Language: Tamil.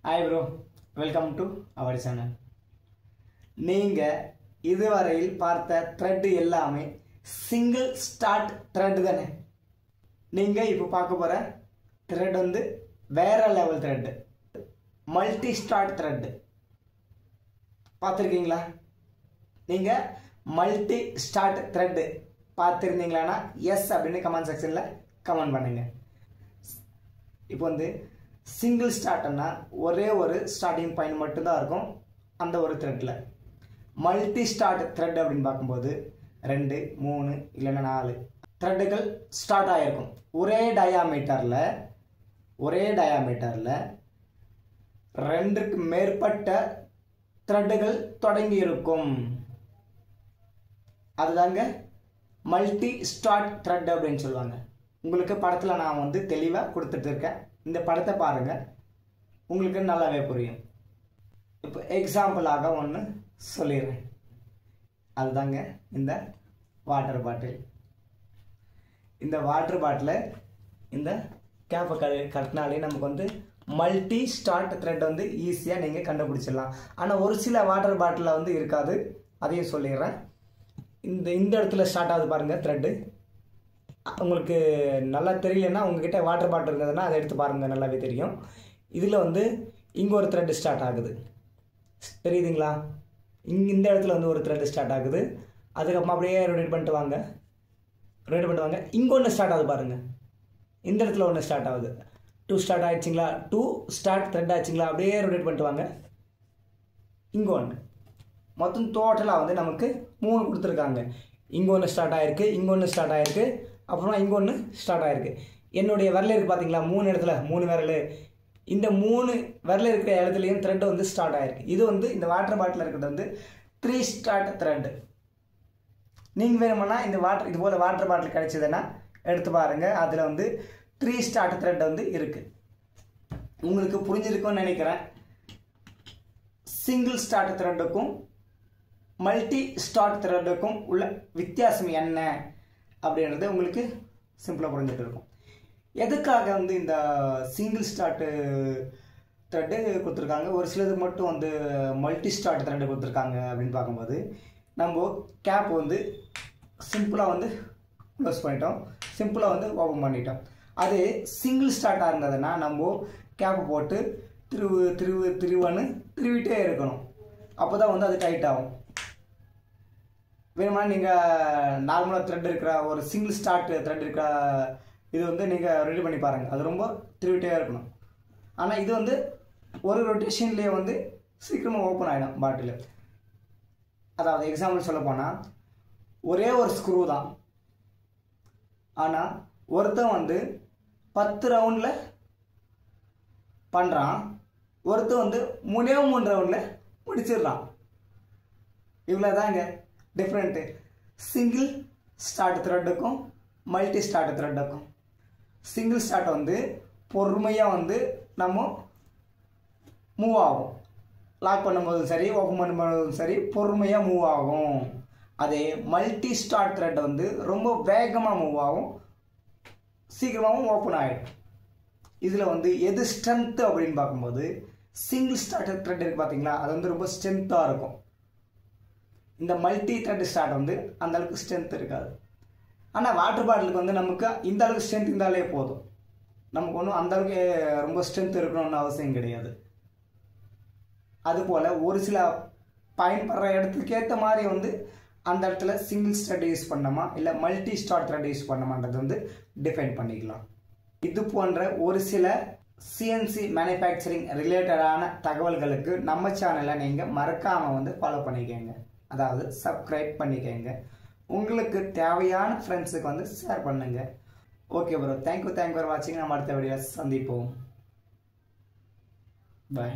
Hi bro, welcome to our channel. நீங்கள் இதுவரையில் பார்த்த த்ரெட் எல்லாமே சிங்கிள் ஸ்டார்ட் த்ரெட் தானே. நீங்கள் இப்போ பார்க்க போகிற த்ரெட் வந்து வேறு level thread, multi start thread. பார்த்துருக்கீங்களா? நீங்கள் மல்டி ஸ்டார்ட் த்ரெட் பார்த்துருந்தீங்களான்னா எஸ் அப்படின்னு கமெண்ட் செக்ஷனில் கமெண்ட் பண்ணுங்கள். இப்போ வந்து சிங்கிள் ஸ்டார்ட்னா ஒரே ஒரு ஸ்டார்டிங் பாயிண்ட் மட்டும்தான் இருக்கும் அந்த ஒரு த்ரெட்டில். மல்டி ஸ்டார்ட் த்ரெட் அப்படின்னு பார்க்கும்போது 2, 3 இல்லைன்னா 4 த்ரெட்டுகள் ஸ்டார்ட் ஆகிருக்கும். ஒரே டயாமீட்டரில் 2க்கு மேற்பட்ட த்ரெட்டுகள் தொடங்கி இருக்கும். அதுதாங்க மல்டி ஸ்டார்ட் த்ரெட் அப்படின்னு சொல்லுவாங்க. உங்களுக்கு படத்தில் நான் வந்து தெளிவாக கொடுத்துட்டு இருக்கேன். இந்த படத்தை பாருங்கள், உங்களுக்கு நல்லாவே புரியும். இப்போ எக்ஸாம்பிளாக ஒன்று சொல்லிடுறேன். அதுதாங்க இந்த வாட்டர் பாட்டில். இந்த வாட்டர் பாட்டிலை இந்த கேப்பை கட்டினாலே நமக்கு வந்து மல்டி ஸ்டார்ட் த்ரெட் வந்து ஈஸியாக நீங்கள் கண்டுபிடிச்சிடலாம். ஆனால் ஒரு சில வாட்டர் பாட்டிலில் வந்து இருக்காது, அதையும் சொல்லிடுறேன். இந்த இடத்துல ஸ்டார்ட் ஆகுது பாருங்கள் த்ரெட்டு. உங்களுக்கு நல்லா தெரியலன்னா உங்ககிட்ட வாட்டர் பாட்டில் இருந்ததுன்னா அதை எடுத்து பாருங்கள், நல்லாவே தெரியும். இதில் வந்து இங்கே ஒரு த்ரெட்டு ஸ்டார்ட் ஆகுது, தெரியுதுங்களா? இந்த இடத்துல வந்து ஒரு த்ரெட்டு ஸ்டார்ட் ஆகுது. அதுக்கப்புறம் அப்படியே ரொட்டேட் பண்ணிட்டு வாங்க. இங்கே ஒன்று ஸ்டார்ட் ஆகுது பாருங்கள். இந்த இடத்துல ஒன்று ஸ்டார்ட் ஆகுது. 2 ஸ்டார்ட் ஆகிடுச்சிங்களா? 2 ஸ்டார்ட் த்ரெட் ஆச்சுங்களா? அப்படியே ரொட்டேட் பண்ணிட்டு வாங்க. இங்கே ஒன்று, மொத்தம் டோட்டலாக வந்து நமக்கு 3 கொடுத்துருக்காங்க. இங்கே ஒன்று ஸ்டார்ட் ஆகிருக்கு, இங்கே ஒன்று ஸ்டார்ட் ஆகிருக்கு, அப்புறமா இங்கே ஒன்று ஸ்டார்ட் ஆகிருக்கு. என்னுடைய விரல் இருக்குது பார்த்தீங்களா? 3 இடத்துல 3 விரல். இந்த 3 விரல் இருக்கிற இடத்துலையும் த்ரெட் வந்து ஸ்டார்ட் ஆகிருக்கு. இது வந்து இந்த வாட்டர் பாட்டில் இருக்கிறது வந்து 3 ஸ்டார்ட் த்ரெட். நீங்கள் வேணுமானா இது போல் வாட்டர் பாட்டில் கிடைச்சதுன்னா எடுத்து பாருங்கள். அதில் வந்து 3 ஸ்டார்ட் த்ரெட் வந்து இருக்குது. உங்களுக்கு புரிஞ்சிருக்கும்னு நினைக்கிறேன். சிங்கிள் ஸ்டார்ட் த்ரெட்டுக்கும் மல்டி ஸ்டார்ட் த்ரெட்டுக்கும் உள்ள வித்தியாசம் என்ன அப்படின்றது உங்களுக்கு சிம்பிளாக புரிஞ்சுட்டு இருக்கும். எதுக்காக வந்து இந்த சிங்கிள் ஸ்டார்ட்டு த்ரெட்டு கொடுத்துருக்காங்க, ஒரு சிலதுக்கு மட்டும் வந்து மல்டி ஸ்டார்ட் த்ரெட்டு கொடுத்துருக்காங்க அப்படின்னு பார்க்கும்போது, நம்ம கேப் வந்து சிம்பிளாக வந்து க்ளோஸ் பண்ணிட்டோம், சிம்பிளாக வந்து ஓப்பன் பண்ணிட்டோம். அது சிங்கிள் ஸ்டார்ட்டாக இருந்ததுன்னா நம்ம கேப்பை போட்டு திருவிட்டே இருக்கணும். அப்போ தான் வந்து அது டைட் ஆகும். வேணுமா நீங்கள் நார்மலாக த்ரெட் இருக்கிற ஒரு சிங்கிள் ஸ்டார்ட் த்ரெட் இருக்கிற இது வந்து நீங்கள் ரெடி பண்ணி பாருங்கள். அது ரொம்ப திருவிட்டே இருக்கணும். ஆனால் இது வந்து ஒரு ரொட்டேஷன்லேயே வந்து சீக்கிரமாக ஓப்பன் ஆகிடும் பாட்டில். அதாவது எக்ஸாம்பிள் சொல்ல போனால் ஒரே ஒரு ஸ்க்ரூ தான், ஆனால் ஒருத்தன் வந்து 10 ரவுண்டில் பண்ணுறான், ஒருத்தன் வந்து 3 ரவுண்டில் முடிச்சிடுறான். இவ்வளோ தாங்க டிஃப்ரெண்ட்டு சிங்கிள் ஸ்டார்ட் த்ரெட்டுக்கும் மல்டி ஸ்டார்ட் த்ரெட்டுக்கும். சிங்கிள் ஸ்டார்ட் வந்து பொறுமையாக வந்து நம்ம மூவ் ஆகும். லாக் பண்ணும்போதும் சரி, ஓப்பன் பண்ணும்போதும் சரி, பொறுமையாக மூவ் ஆகும். அதே மல்டி ஸ்டார்ட் த்ரெட் வந்து ரொம்ப வேகமாக மூவ் ஆகும், சீக்கிரமாகவும் ஓப்பன் ஆகிடும். இதில் வந்து எது ஸ்ட்ரென்த்து அப்படின்னு பார்க்கும்போது சிங்கிள் ஸ்டார்ட் த்ரெட் இருக்குது பார்த்தீங்களா, அது வந்து ரொம்ப ஸ்ட்ரென்த்தாக இருக்கும். இந்த மல்டி த்ரெட் ஸ்டார்ட் வந்து அந்த அளவுக்கு ஸ்ட்ரென்த் இருக்காது. ஆனால் வாட்டர் பாட்டிலுக்கு வந்து நமக்கு இந்த அளவுக்கு ஸ்ட்ரென்த் இருந்தாலே போதும். நமக்கு ஒன்றும் அந்த அளவுக்கு ரொம்ப ஸ்ட்ரென்த் இருக்கணும்னு அவசியம் கிடையாது. அதுபோல் ஒரு சில பயன்படுற இடத்துக்கு ஏற்ற மாதிரி வந்து அந்த இடத்துல சிங்கிள் ஸ்டார்ட் யூஸ் பண்ணோமா இல்லை மல்டி ஸ்டார்ட் த்ரெட் யூஸ் பண்ணோமான்றது வந்து டிஃபைன் பண்ணிக்கலாம். இது போன்ற ஒரு சில சிஎன்சி மேனுஃபேக்சரிங் ரிலேட்டடான தகவல்களுக்கு நம்ம சேனலை நீங்கள் மறக்காமல் வந்து ஃபாலோ பண்ணிக்கோங்க. அதாவது சப்ஸ்கிரைப் பண்ணிக்கோங்க. உங்களுக்கு தேவையான ஃப்ரெண்ட்ஸுக்கு வந்து ஷேர் பண்ணுங்கள். ஓகே ப்ரோ, தேங்க்யூ ஃபார் வாட்சிங். நம்ம அடுத்த வீடியோவில் சந்திப்போம். பாய்.